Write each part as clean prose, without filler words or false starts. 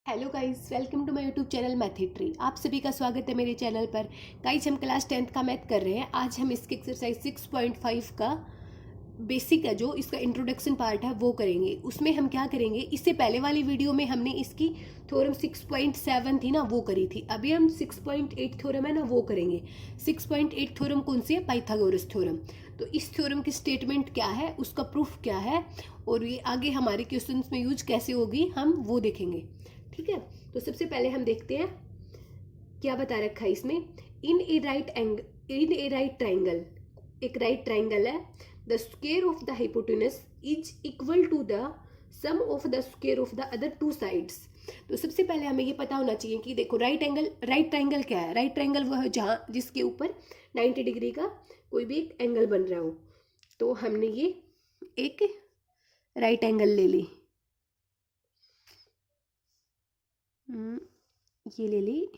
Hello guys, welcome to my YouTube channel Method Tree. आप सभी का स्वागत है मेरे चैनल पर। गाइस, हम क्लास 10th का मैथ कर रहे हैं। आज हम इसके एक्सरसाइज 6.5 का बेसिक है, जो इसका इंट्रोडक्शन पार्ट है वो करेंगे। उसमें हम क्या करेंगे, इससे पहले वाली वीडियो में हमने इसकी थ्योरम 6.7 थी ना, वो करी थी। अभी हम 6.8 थ्योरम है ना, वो करेंगे। 6.8 थ्योरम कौन सी है? Pythagoras theorem. तो इस थ्योरम की स्टेटमेंट क्या है, उसका प्रूफ क्या है, और ये आगे हमारे क्वेश्चंस में यूज कैसे होगी, हम वो देखेंगे। ठीक है, तो सबसे पहले हम देखते हैं क्या बता रखा है इसमें। इन ए राइट ट्राइंगल, एक राइट ट्राइंगल है। The square of the hypotenuse is equal to the sum of the square of the other two sides. तो सबसे पहले हमें ये पता होना चाहिए कि देखो, राइट ट्राइंगल क्या है। राइट ट्राइंगल वो है जहाँ जिसके ऊपर 90 डिग्री का कोई भी एक एंगल बन रहा हो। तो हमने ये एक राइट एंगल ले ली, ये ले ली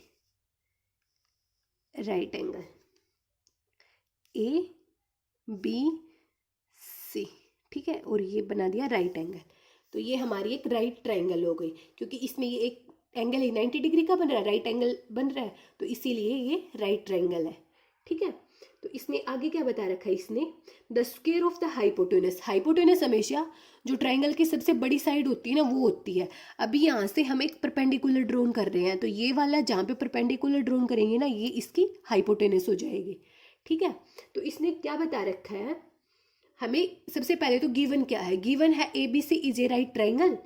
right angle A B C. ठीक है, और ये बना दिया राइट एंगल। तो ये हमारी एक राइट ट्राइंगल हो गई, क्योंकि इसमें ये एक एंगल ही 90 डिग्री का बन रहा है, राइट एंगल बन रहा है, तो इसीलिए ये राइट ट्राइंगल है। ठीक है, तो इसमें आगे क्या बता रखा है इसने, the square of the hypotenuse. Hypotenuse हमेशा जो ट्राइंगल की सबसे बड़ी साइड होती है ना, वो होती है। अभी यहाँ से हम एक परपेंडिकुलर ड्रोन कर रहे हैं, तो ये वाला जहाँ पे परपेंडिकुलर ड्रोन करेंगे ना, ये इसकी हाइपोटेनस हो जाएगी। ठीक है, तो इसने क्या बता रखा है हमें। सबसे पहले तो गिवन क्या है, गिवन है A B C is a right triangle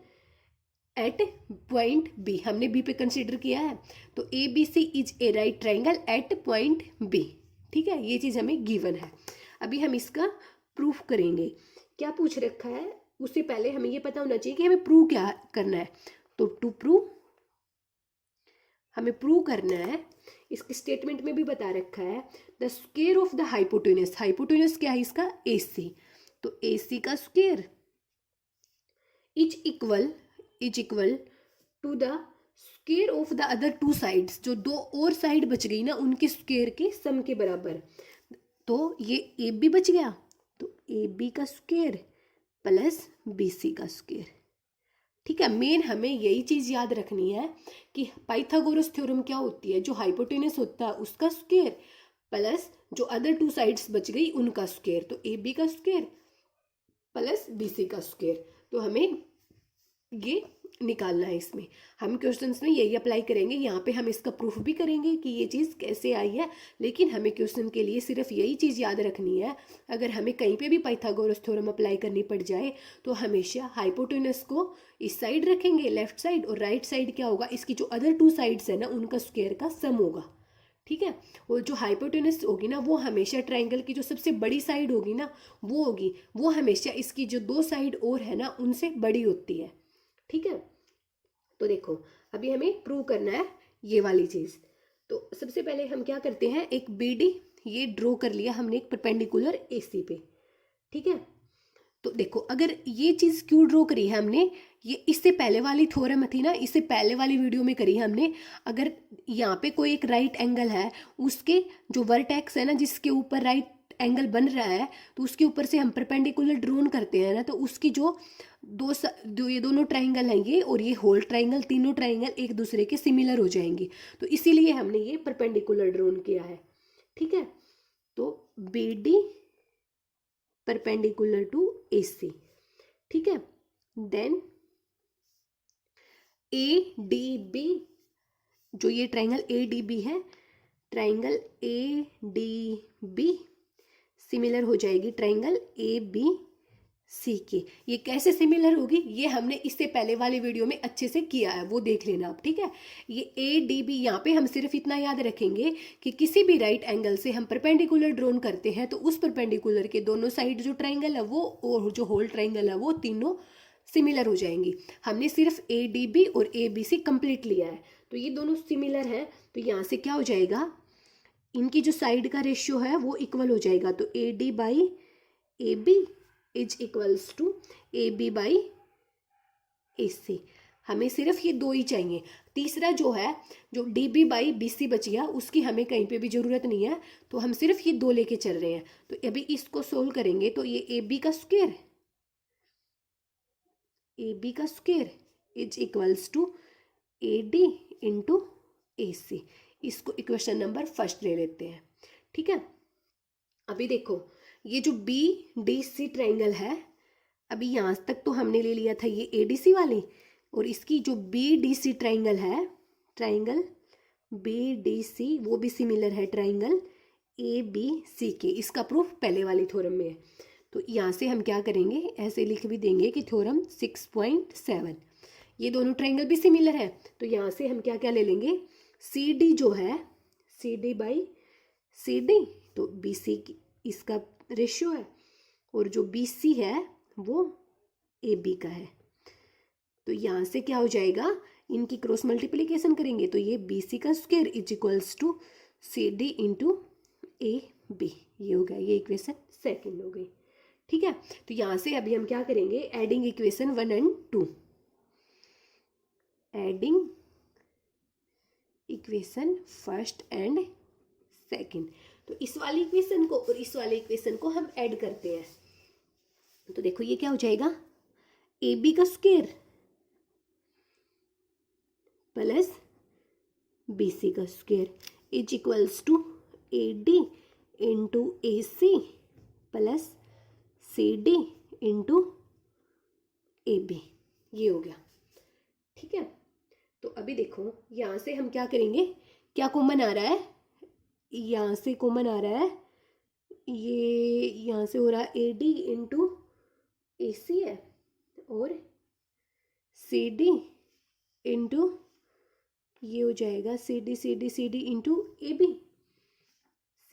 at point B. हमने बी पे कंसीडर किया है, तो A B C is a right triangle at point B. ठीक है, ये चीज हमें गिवन है। अभी हम इसका प्रूफ करेंगे। क्या पूछ रखा है, उससे पहले हमें ये पता होना चाहिए कि हमें प्रूव क्या करना है। तो टू प्रूव, हमें प्रूव करना है, इसके स्टेटमेंट में भी बता रखा है, the square of the hypotenuse. Hypotenuse क्या है इसका? A C. तो ए सी का square is equal to the square of the other two sides. जो दो और साइड बच गई ना, उनके स्क्वायर के सम के बराबर। तो ये ए बी बच गया, तो ए बी का स्क्वायर प्लस बी सी का स्क्वायर। ठीक है, मेन हमें यही चीज याद रखनी है कि पाइथागोरस थ्योरम क्या होती है, जो हाइपोटेनस होता है उसका स्क्वायर प्लस जो अदर टू साइड्स बच गई उनका स्क्वायर। तो ए बी का स्क्वायर प्लस बी सी का स्क्वायर। तो हमें ये निकालना है। इसमें हम क्वेश्चंस में यही अप्लाई करेंगे। यहाँ पे हम इसका प्रूफ भी करेंगे कि ये चीज़ कैसे आई है, लेकिन हमें क्वेश्चन के लिए सिर्फ यही चीज़ याद रखनी है। अगर हमें कहीं पे भी पाइथागोरस थ्योरम अप्लाई करनी पड़ जाए, तो हमेशा हाइपोटेनस को इस साइड रखेंगे, लेफ्ट साइड, और राइट साइड क्या होगा, इसकी जो अदर टू साइड्स है ना, उनका स्क्वायर का सम होगा। ठीक है, और जो हाइपोटेनस होगी ना, वो हमेशा ट्राइंगल की जो सबसे बड़ी साइड होगी ना, वो होगी, वो हमेशा इसकी जो दो साइड और है ना, उनसे बड़ी होती है। ठीक है, तो देखो, अभी हमें प्रूव करना है ये वाली चीज। तो सबसे पहले हम क्या करते हैं, एक बी डी ये ड्रॉ कर लिया हमने एक परपेंडिकुलर ए सी पे। ठीक है, तो देखो, अगर ये चीज क्यों ड्रॉ करी है हमने, ये इससे पहले वाली थ्योरम थी ना, इससे पहले वाली वीडियो में करी है हमने। अगर यहाँ पे कोई एक राइट एंगल है, उसके जो वर्टेक्स है ना, जिसके ऊपर राइट एंगल बन रहा है, तो उसके ऊपर से हम परपेंडिकुलर ड्रोन करते हैं ना, तो उसकी जो ये दोनों ट्राइंगल हैं ये, और ये होल ट्राइंगल, तीनों ट्राइंगल एक दूसरे के सिमिलर हो जाएंगे। तो इसीलिए हमने ये परपेंडिकुलर ड्रोन किया है। ठीक है, तो B D perpendicular to A C. ठीक है, देन ए डी बी, जो ये ट्राइंगल ए डी बी है, triangle A D B similar हो जाएगी ट्राइंगल ए बी सी की। ये कैसे सिमिलर होगी, ये हमने इससे पहले वाले वीडियो में अच्छे से किया है, वो देख लेना आप। ठीक है, ये ए डी बी, यहाँ पे हम सिर्फ इतना याद रखेंगे कि किसी भी राइट एंगल से हम परपेंडिकुलर ड्रोन करते हैं, तो उस परपेंडिकुलर के दोनों साइड जो ट्राइंगल है वो, और जो होल ट्राइंगल है वो, तीनों सिमिलर हो जाएंगी। हमने सिर्फ ए डी बी और ए बी सी कंप्लीट लिया है, तो ये दोनों सिमिलर है। तो यहाँ से क्या हो जाएगा, इनकी जो साइड का रेशियो है वो इक्वल हो जाएगा। तो A D by A B is equals to A B by A C. हमें सिर्फ ये दो ही चाहिए। तीसरा जो है, जो D B by B C बच गया, उसकी हमें कहीं पे भी जरूरत नहीं है, तो हम सिर्फ ये दो लेके चल रहे हैं। तो अभी इसको सोल्व करेंगे, तो ये ए बी का स्क्वायर, ए बी का square is equals to A D into A C. इसको इक्वेशन नंबर फर्स्ट ले लेते हैं, ठीक है। अभी देखो ये जो बी डी सी ट्राइंगल है, अभी यहाँ तक तो हमने ले लिया था ये ए डी सी वाली, और इसकी जो बी डी सी ट्राइंगल है, ट्राइंगल बी डी सी, वो भी सिमिलर है ट्राइंगल ए बी सी के। इसका प्रूफ पहले वाली थ्योरम में है। तो यहाँ से हम क्या करेंगे, ऐसे लिख भी देंगे कि थ्योरम 6.7, ये दोनों ट्राइंगल भी सिमिलर है। तो यहाँ से हम क्या क्या ले लेंगे, सी डी जो है, C D by C D, तो बी सी इसका रेशियो है, और जो बी सी है वो ए बी का है। तो यहाँ से क्या हो जाएगा, इनकी क्रॉस मल्टीप्लीकेशन करेंगे तो ये बी सी का square is equals to C D into A B, ये हो गया, ये इक्वेशन सेकंड हो गई, ठीक है। तो यहाँ से अभी हम क्या करेंगे, adding equation 1 and 2, adding equation first and second. तो इस वाली इक्वेशन को और इस वाले इक्वेशन को हम ऐड करते हैं। तो देखो ये क्या हो जाएगा, ए बी का स्क्वायर प्लस बी सी का square is equals to A D into A C plus C D into A B, ये हो गया, ठीक है। तो अभी देखो यहाँ से हम क्या करेंगे, क्या कॉमन आ रहा है, यहाँ से कॉमन आ रहा है, ये यहाँ से हो रहा है ए डी इंटू ए सी है, और सी डी इंटू ये हो जाएगा C D into A B,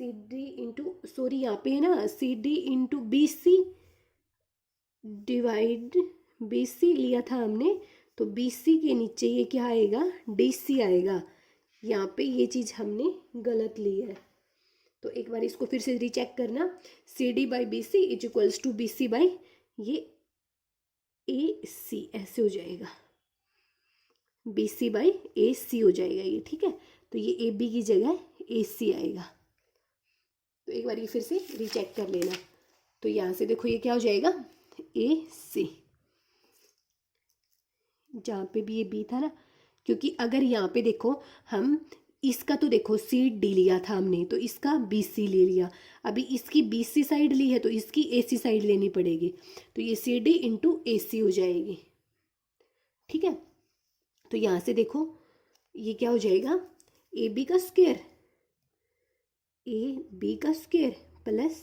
C D into, sorry यहाँ पे है ना C D into B C divide, B C लिया था हमने, तो बी सी के नीचे ये क्या आएगा, डी सी आएगा। यहाँ पे ये चीज़ हमने गलत ली है, तो एक बार इसको फिर से रीचेक करना, C D by B C is equals to B C by ये ए सी, ऐसे हो जाएगा, बी सी बाई ए सी हो जाएगा ये, ठीक है। तो ये ए बी की जगह ए सी आएगा। तो एक बार ये फिर से रीचेक कर लेना। तो यहाँ से देखो ये क्या हो जाएगा, ए सी, जहाँ पे भी ये बी था ना, क्योंकि अगर यहाँ पे देखो हम इसका तो देखो सी डी लिया था हमने, तो इसका बी सी ले लिया, अभी इसकी बी सी साइड ली है तो इसकी ए सी साइड लेनी पड़ेगी, तो ये सी डी इंटू ए सी हो जाएगी, ठीक है। तो यहाँ से देखो ये क्या हो जाएगा, ए बी का स्क्वायर, ए बी का स्क्वायर प्लस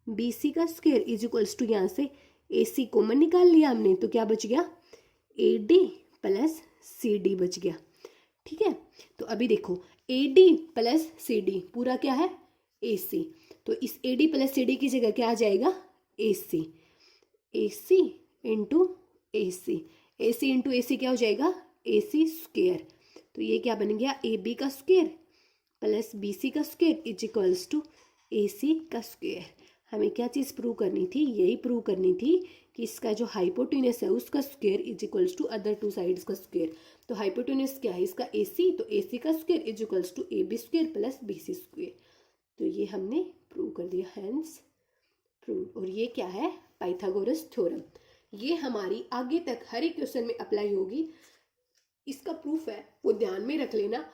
बी सी का स्क्वायर इज इक्वल्स टू, यहाँ से ए सी कॉमन निकाल लिया हमने, तो क्या बच गया, A D plus C D बच गया, ठीक है। तो अभी देखो A D plus C D पूरा क्या है, ए सी, तो इस A D plus C D की जगह क्या आ जाएगा, ए सी, ए सी into A C, A C into A सी क्या हो जाएगा, ए सी स्क्वायर। तो ये क्या बन गया, ए बी का स्क्वायर प्लस बी सी का square is equals to A C का स्क्वायर। हमें क्या चीज़ प्रूव करनी थी, यही प्रूव करनी थी कि इसका जो हाइपोटेन्यूस है उसका square is equals to other two sides का स्क्वायर। तो हाइपोटेन्यूस क्या है इसका, ए सी, तो ए सी का square is equals to A B square plus B C square. तो ये हमने प्रूव कर दिया, हैंस प्रूव। और ये क्या है, पाइथागोरस थ्योरम। ये हमारी आगे तक हर एक क्वेश्चन में अप्लाई होगी। इसका प्रूफ है वो ध्यान में रख लेना,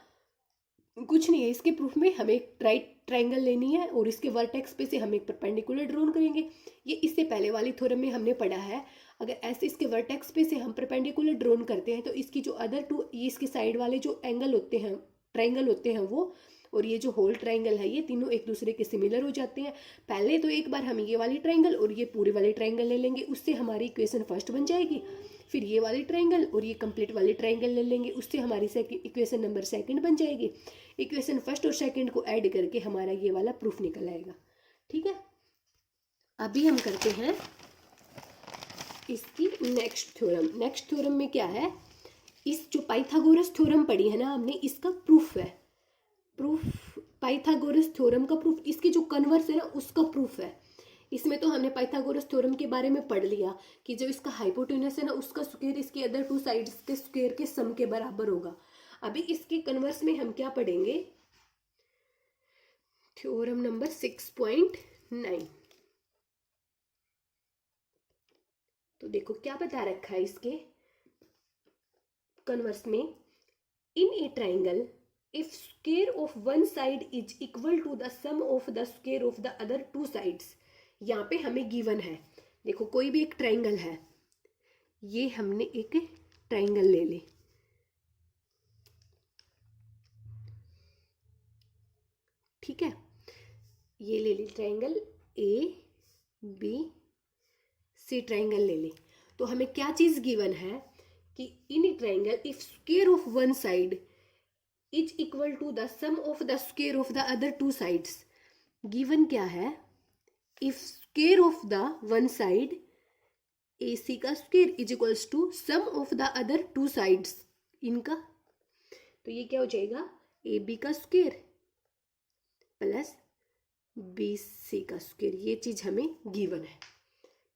कुछ नहीं है इसके प्रूफ में। हमें एक राइट ट्रायंगल लेनी है और इसके वर्टेक्स पे से हम एक परपेंडिकुलर ड्रॉन करेंगे। ये इससे पहले वाली थ्योरम में हमने पढ़ा है। अगर ऐसे इसके वर्टेक्स पे से हम परपेंडिकुलर ड्रॉन करते हैं तो इसकी जो अदर टू, ये इसके साइड वाले जो एंगल होते हैं, ट्रायंगल होते हैं वो, और ये जो होल ट्रायंगल है, ये तीनों एक दूसरे के सिमिलर हो जाते हैं। पहले तो एक बार हम ये वाली ट्रायंगल और ये पूरे वाले ट्रायंगल ले लेंगे, उससे हमारी इक्वेशन फर्स्ट बन जाएगी। फिर ये वाली ट्रायंगल और ये कंप्लीट वाली ट्रायंगल ले लेंगे, उससे हमारी इक्वेशन नंबर सेकंड बन जाएगी। इक्वेशन फर्स्ट और सेकंड को ऐड करके हमारा ये वाला प्रूफ निकल आएगा। ठीक है, अभी हम करते हैं इसकी नेक्स्ट थ्योरम। नेक्स्ट थ्योरम में क्या है, इस जो पाइथागोरस थ्योरम पढ़ी है ना हमने, इसका प्रूफ है। प्रूफ पाइथागोरस थ्योरम का प्रूफ, इसकी जो कन्वर्स है ना उसका प्रूफ है। इसमें तो हमने पाइथागोरस थ्योरम के बारे में पढ़ लिया कि जो इसका हाइपोटेनस है ना उसका स्क्वायर इसके अदर टू साइड्स के स्क्वायर के सम के बराबर होगा। अभी इसके कन्वर्स में हम क्या पढ़ेंगे, थ्योरम नंबर 6.9। तो देखो क्या बता रखा है इसके कन्वर्स में, in a triangle if square of one side is equal to the sum of the square of the other two sides. यहाँ पे हमें गिवन है, देखो कोई भी एक ट्राइंगल है, ये हमने एक ट्राइंगल ले ली, ठीक है, ये ले ली triangle A B C triangle ले ली। तो हमें क्या चीज गिवन है कि in a triangle if square of one side is equal to the sum of the square of the other two sides. Given क्या है, if square of the one side A C का square is equals to sum of the other two sides इनका, तो ये क्या हो जाएगा, A B का स्क्वायर प्लस बी सी का स्क्वायर। ये चीज हमें गिवन है,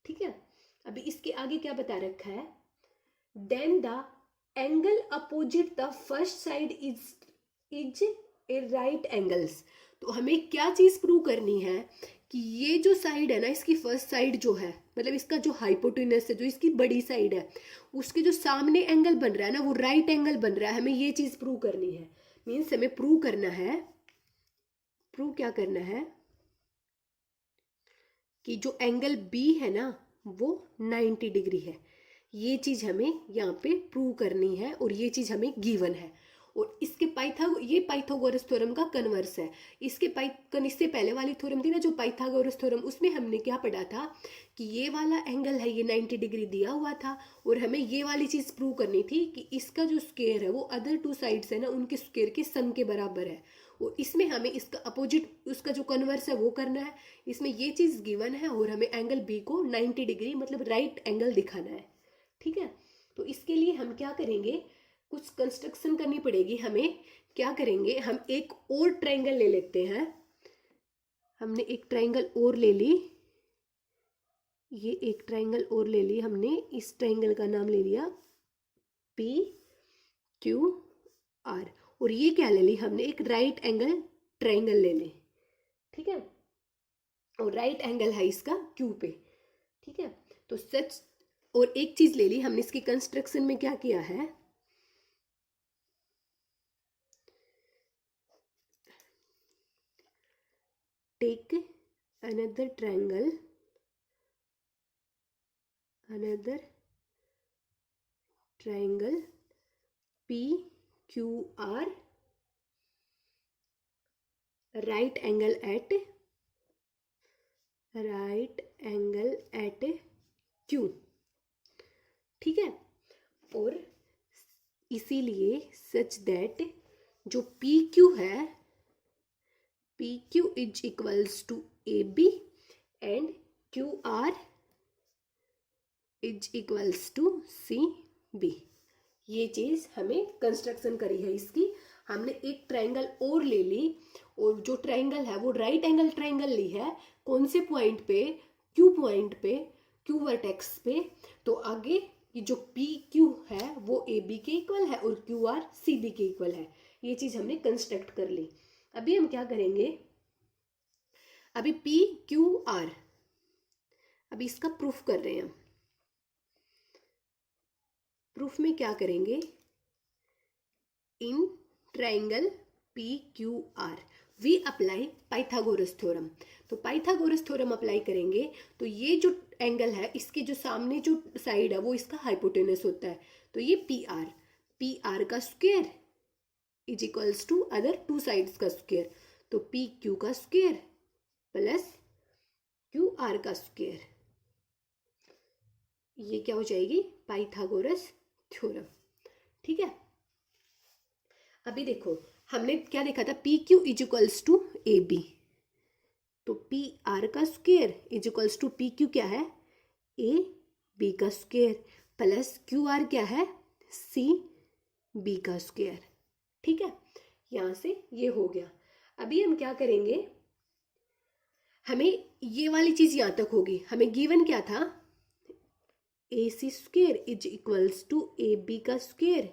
ठीक है। अभी इसके आगे क्या बता रखा है, then the angle opposite the first side is a right angles. तो हमें क्या चीज प्रूव करनी है कि ये जो साइड है ना, इसकी फर्स्ट साइड जो है, मतलब इसका जो हाइपोटेनस है, जो इसकी बड़ी साइड है, उसके जो सामने एंगल बन रहा है ना, वो राइट एंगल बन रहा है। हमें ये चीज प्रूव करनी है, मीन्स हमें प्रूव करना है, प्रूव क्या करना है कि जो एंगल बी है ना वो 90 डिग्री है। ये चीज हमें यहाँ पे प्रूव करनी है और ये चीज हमें गिवन है। और इसके ये पाइथागोरस थ्योरम का कन्वर्स है। इससे पहले वाली थ्योरम थी ना जो पाइथागोरस थ्योरम, उसमें हमने क्या पढ़ा था कि ये वाला एंगल है, ये 90 डिग्री दिया हुआ था और हमें ये वाली चीज प्रूव करनी थी कि इसका जो स्क्वायर है वो अदर टू साइड्स है ना, उनके स्क्वायर के सम के बराबर है। और इसमें हमें इसका अपोजिट, उसका जो कन्वर्स है वो करना है। इसमें ये चीज गिवन है और हमें एंगल बी को 90 डिग्री मतलब राइट एंगल दिखाना है, ठीक है। तो इसके लिए हम क्या करेंगे, कुछ कंस्ट्रक्शन करनी पड़ेगी हमें। क्या करेंगे, हम एक और ट्रायंगल ले लेते हैं। हमने एक ट्रायंगल और ले ली, ये एक ट्रायंगल और ले ली हमने। इस ट्रायंगल का नाम ले लिया पी क्यू आर। और ये क्या ले ली हमने, एक राइट एंगल ट्रायंगल ले ली, ठीक है। और राइट एंगल है इसका क्यू पे, ठीक है। तो सच, और एक चीज ले ली हमने, इसकी कंस्ट्रक्शन में क्या किया है, take another triangle, PQR, right angle at Q, ठीक है। और इसीलिए सच दैट जो PQ है, PQ is equals to AB and QR is equals to CB। ये चीज हमें कंस्ट्रक्शन करी है इसकी। हमने एक ट्रायंगल और ले ली और जो ट्रायंगल है वो राइट एंगल ट्रायंगल ली है। कौन से पॉइंट पे, Q पॉइंट पे, Q वर्टेक्स पे। तो आगे ये जो PQ है वो AB के इक्वल है और QR CB के इक्वल है। ये चीज हमने कंस्ट्रक्ट कर ली। अभी हम क्या करेंगे, अभी PQR, अभी इसका प्रूफ कर रहे हैं हम। प्रूफ में क्या करेंगे, in triangle PQR we apply Pythagoras theorem. तो पाइथागोरस थ्योरम अप्लाई करेंगे तो ये जो एंगल है, इसके जो सामने जो साइड है वो इसका हाइपोटेनस होता है। तो ये PR का square is equals to other two sides का स्क्वायर। तो PQ का स्क्वायर प्लस QR का स्क्वायर, ये क्या हो जाएगी, पाइथागोरस थ्योरम, ठीक है। अभी देखो हमने क्या देखा था, PQ is equals to AB। तो PR का square is equals to PQ क्या है, AB का स्क्वायर प्लस QR क्या है, CB का स्क्वायर, ठीक है। यहां से ये हो गया। अभी हम क्या करेंगे, हमें ये वाली चीज यहां तक होगी। हमें गिवन क्या था, AC square is equals to AB का स्क्वायर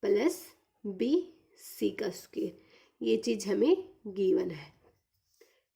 प्लस BC का स्क्वायर। ये चीज हमें गिवन है,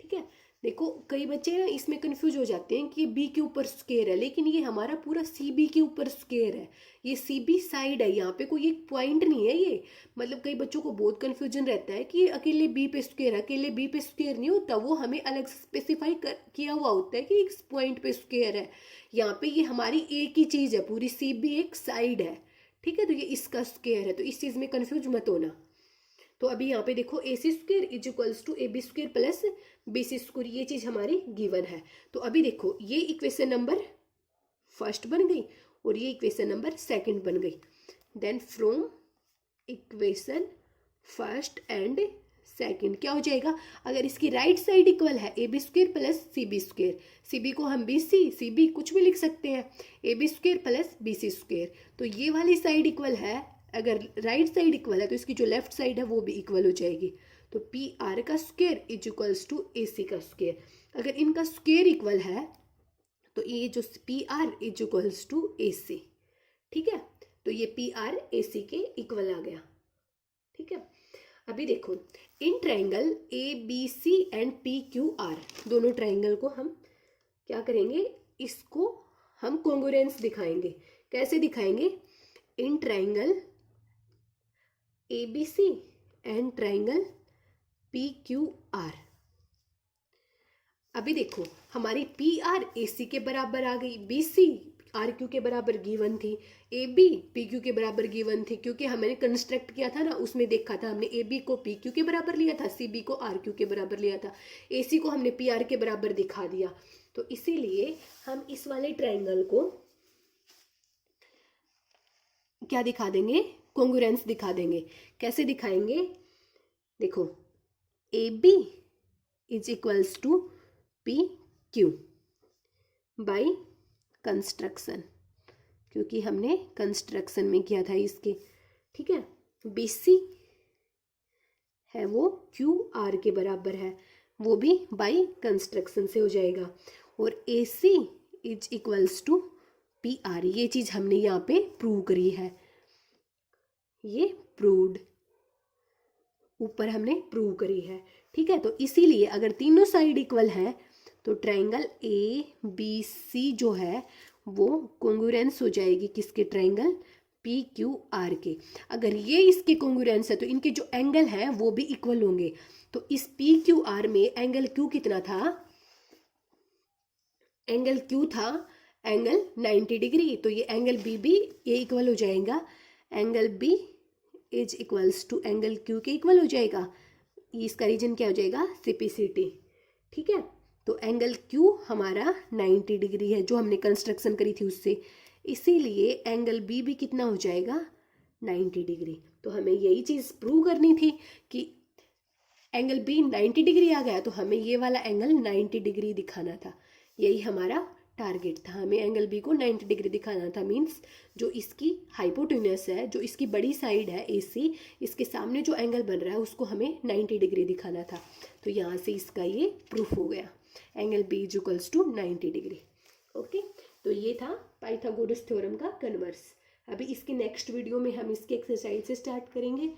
ठीक है। देखो कई बच्चे ना इसमें कंफ्यूज हो जाते हैं कि ये बी के ऊपर स्क्वायर है, लेकिन ये हमारा पूरा सी बी के ऊपर स्क्वायर है। ये सी बी साइड है, यहाँ पे कोई एक पॉइंट नहीं है ये। मतलब कई बच्चों को बहुत कंफ्यूजन रहता है कि अकेले बी पे स्क्वायर है, अकेले बी पे स्क्वायर नहीं होता, वो हमें अलग से स्पेसिफाई किया हुआ होता है कि इस पॉइंट पे स्क्वायर है। यहाँ पे ये हमारी एक ही चीज़ है, पूरी सी बी एक साइड है। ठीक है, तो ये इसका स्क्वायर है, तो इस चीज़ में कंफ्यूज मत होना। तो अभी यहाँ पे देखो A C square is equals to A B square plus B C square, ये चीज हमारी गिवन है। तो अभी देखो ये इक्वेशन नंबर फर्स्ट बन गई और ये इक्वेशन नंबर सेकंड बन गई। Then from equation first and second क्या हो जाएगा, अगर इसकी राइट साइड इक्वल है A B square plus C B square, C B को हम बी सी बी कुछ भी लिख सकते हैं, A B square plus B C square, तो ये वाली साइड इक्वल है। अगर राइट साइड इक्वल है तो इसकी जो लेफ्ट साइड है वो भी इक्वल हो जाएगी। तो पी आर का square is equals to A C का स्क्वेयर। अगर इनका स्क्वेयर इक्वल है तो ये जो P R is equals to A C. ठीक है, तो ये पी आर ए सी के इक्वल आ गया। ठीक है, अभी देखो in triangle A B C and P Q R, दोनों ट्राइंगल को हम क्या करेंगे, इसको हम कॉन्ग्रुएंस दिखाएंगे। कैसे दिखाएंगे, in triangle A B C and triangle P Q R. अभी देखो हमारी पी आर ए सी के बराबर आ गई, बी सी आर क्यू के बराबर गिवन थी, ए बी पी क्यू के बराबर गिवन थी, क्योंकि हमने कंस्ट्रक्ट किया था ना, उसमें देखा था हमने ए बी को पी क्यू के बराबर लिया था, सी बी को आर क्यू के बराबर लिया था, ए सी को हमने पी आर के बराबर दिखा दिया। तो इसीलिए हम इस वाले ट्राइंगल को क्या दिखा देंगे, कॉन्ग्रुएंस दिखा देंगे। कैसे दिखाएंगे, देखो A B is equals to P Q by construction, क्योंकि हमने कंस्ट्रक्शन में किया था इसके। ठीक है, बी सी है वो क्यू आर के बराबर है, वो भी बाई कंस्ट्रक्शन से हो जाएगा। और A C is equals to P R, ये चीज़ हमने यहाँ पे प्रूव करी है, ये प्रूव्ड ऊपर हमने प्रूव करी है। ठीक है, तो इसीलिए अगर तीनों साइड इक्वल है तो ट्राइंगल ए बी सी जो है वो कॉन्ग्रुएंस हो जाएगी किसके, ट्राइंगल पी क्यू आर के। अगर ये इसके कॉन्ग्रुएंस है तो इनके जो एंगल है वो भी इक्वल होंगे। तो इस पी क्यू आर में एंगल क्यू कितना था, एंगल क्यू था एंगल 90 डिग्री, तो ये एंगल बी भी ये इक्वल हो जाएगा, angle B is equals to angle Q के इक्वल हो जाएगा। इसका रीजन क्या हो जाएगा, सिपिसिटी। ठीक है, तो एंगल क्यू हमारा 90 डिग्री है जो हमने कंस्ट्रक्शन करी थी उससे, इसीलिए एंगल बी भी कितना हो जाएगा, 90 डिग्री। तो हमें यही चीज़ प्रूव करनी थी कि एंगल बी 90 डिग्री आ गया तो हमें ये वाला एंगल 90 डिग्री दिखाना था, यही हमारा टारगेट था। हमें एंगल बी को 90 डिग्री दिखाना था, मीन्स जो इसकी हाइपोटेन्यूस है, जो इसकी बड़ी साइड है ए सी, इसके सामने जो एंगल बन रहा है उसको हमें 90 डिग्री दिखाना था। तो यहाँ से इसका ये प्रूफ हो गया, angle B is equals to 90 degree. Okay, तो ये था पाइथागोरस थ्योरम का कन्वर्स। अभी इसके नेक्स्ट वीडियो में हम इसके एक्सरसाइज से स्टार्ट करेंगे।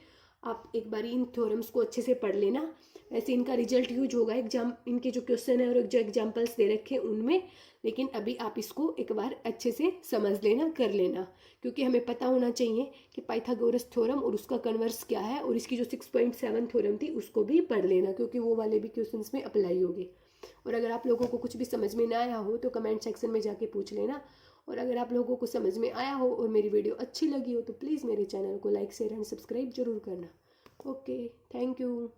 आप एक बार इन थ्योरम्स को अच्छे से पढ़ लेना, वैसे इनका रिजल्ट यूज होगा एग्जाम, इनके जो क्वेश्चन है और जो एग्जाम्पल्स दे रखे हैं उनमें, लेकिन अभी आप इसको एक बार अच्छे से समझ लेना, कर लेना, क्योंकि हमें पता होना चाहिए कि पाइथागोरस थ्योरम और उसका कन्वर्स क्या है, और इसकी जो 6.7 थ्योरम थी उसको भी पढ़ लेना, क्योंकि वो वाले भी क्वेश्चंस में अप्लाई होंगे। और अगर आप लोगों को कुछ भी समझ में ना आया हो तो कमेंट सेक्शन में जाके पूछ लेना, और अगर आप लोगों को समझ में आया हो और मेरी वीडियो अच्छी लगी हो तो प्लीज़ मेरे चैनल को लाइक शेयर एंड सब्सक्राइब जरूर करना। Okay, thank you.